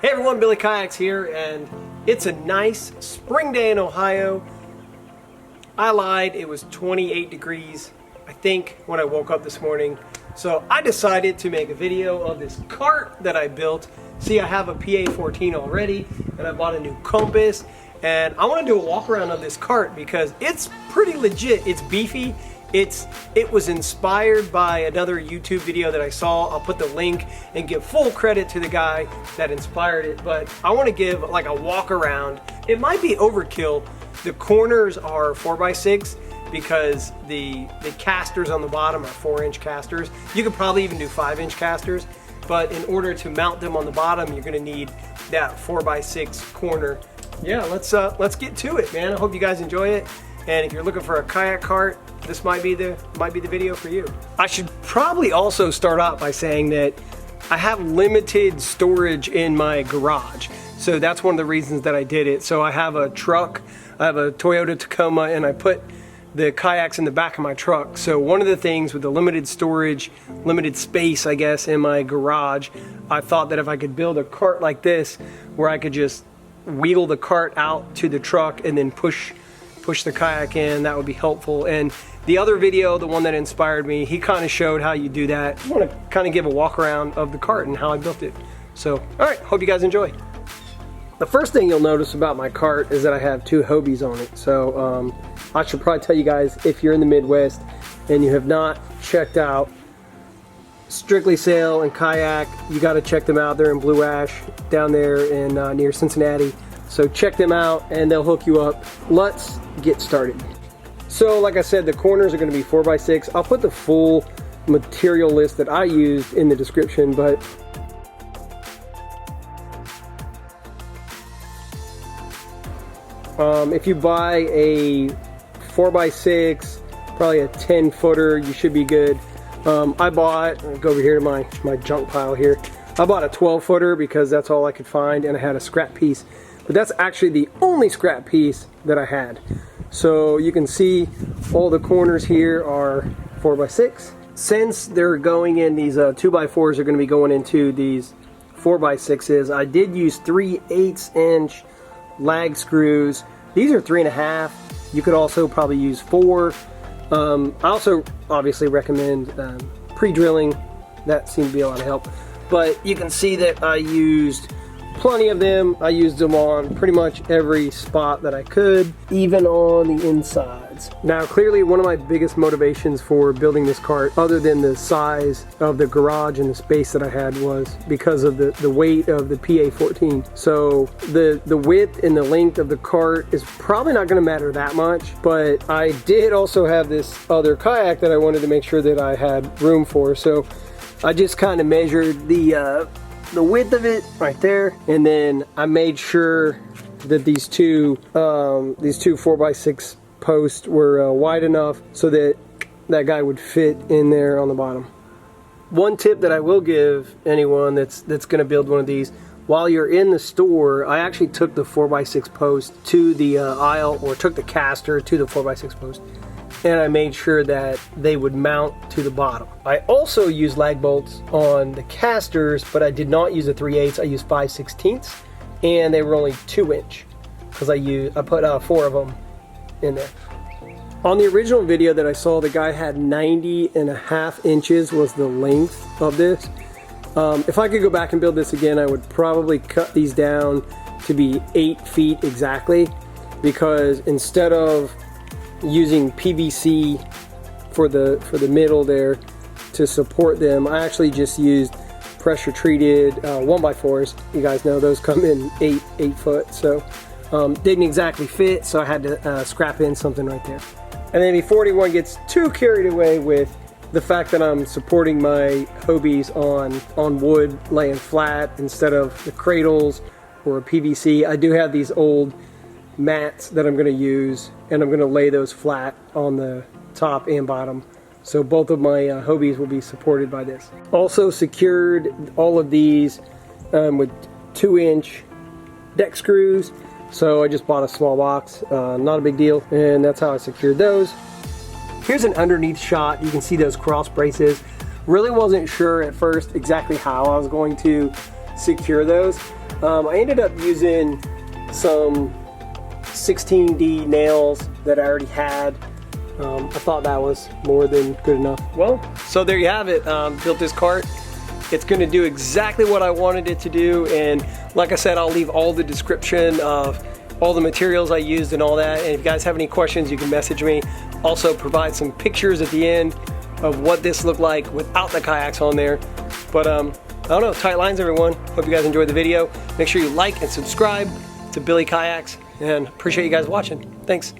Hey everyone, Billy Kayaks here, and it's a nice spring day in Ohio. I lied, it was 28 degrees, I think, when I woke up this morning. So I decided to make a video of this cart that I built. See, I have a PA-14 already, and I bought a new compass, and I want to do a walk around of this cart because it's pretty legit. It's beefy. It was inspired by another YouTube video that I saw. I'll put the link and give full credit to the guy that inspired it, but I want to give like a walk around. It might be overkill. The corners are 4x6 because the casters on the bottom are 4-inch casters. You could probably even do 5-inch casters, but in order to mount them on the bottom, you're gonna need that 4x6 corner. Yeah, let's get to it, man. I hope you guys enjoy it. And if you're looking for a kayak cart, this might be the video for you. I should probably also start out by saying that I have limited storage in my garage. So that's one of the reasons that I did it. So I have a truck, I have a Toyota Tacoma, and I put the kayaks in the back of my truck. So one of the things with the limited storage, limited space, I guess, in my garage, I thought that if I could build a cart like this, where I could just wheel the cart out to the truck and then push the kayak in, that would be helpful. And the other video, the one that inspired me, he kind of showed how you do that. I want to kind of give a walk around of the cart and how I built it. So, all right, hope you guys enjoy. The first thing you'll notice about my cart is that I have 2 Hobies on it. So I should probably tell you guys, if you're in the Midwest and you have not checked out Strictly Sail and Kayak, you got to check them out. They're in Blue Ash down there in near Cincinnati. So check them out and they'll hook you up. Let's get started. So like I said, the corners are going to be 4x6. I'll put the full material list that I used in the description, but if you buy a 4x6, probably a 10 footer, you should be good. I bought, I'll go over here to my junk pile here. I bought a 12 footer because that's all I could find, and I had a scrap piece. But that's actually the only scrap piece that I had. So you can see all the corners here are 4x6. Since they're going in, these 2x4s are going to be going into these 4x6s, I did use 3/8 inch lag screws. These are 3.5. You could also probably use 4. I also obviously recommend pre-drilling. That seemed to be a lot of help. But you can see that I used plenty of them. I used them on pretty much every spot that I could, even on the insides. Now, clearly one of my biggest motivations for building this cart, other than the size of the garage and the space that I had, was because of the weight of the PA-14. So the width and the length of the cart is probably not going to matter that much, but I did also have this other kayak that I wanted to make sure that I had room for. So I just kind of measured the width of it right there, and then I made sure that these two 4x6 posts were wide enough so that that guy would fit in there on the bottom. One tip that I will give anyone that's going to build one of these: while you're in the store, I actually took the 4x6 post to the aisle, or took the caster to the 4x6 post, and I made sure that they would mount to the bottom. I also used lag bolts on the casters, but I did not use a 3/8. I used 5/16, and they were only 2-inch because I put 4 of them in there. On the original video that I saw, the guy had 90.5 inches was the length of this. If I could go back and build this again, I would probably cut these down to be 8 feet exactly, because instead of using PVC for the middle there to support them, I actually just used pressure treated 1x4s. You guys know those come in 8 foot, so didn't exactly fit, so I had to scrap in something right there. And then before anyone gets too carried away with the fact that I'm supporting my Hobies on wood laying flat instead of the cradles or PVC, I do have these old mats that I'm going to use, and I'm going to lay those flat on the top and bottom. So both of my Hobies will be supported by this. Also secured all of these with 2-inch deck screws. So I just bought a small box, not a big deal, and that's how I secured those. Here's an underneath shot. You can see those cross braces. Really wasn't sure at first exactly how I was going to secure those. I ended up using some 16D nails that I already had. I thought that was more than good enough. Well, so there you have it. Built this cart. It's going to do exactly what I wanted it to do, and like I said, I'll leave all the description of all the materials I used and all that, and if you guys have any questions, you can message me. Also provide some pictures at the end of what this looked like without the kayaks on there. But I don't know, tight lines everyone. Hope you guys enjoyed the video. Make sure you like and subscribe to Billy Kayaks, and appreciate you guys watching. Thanks.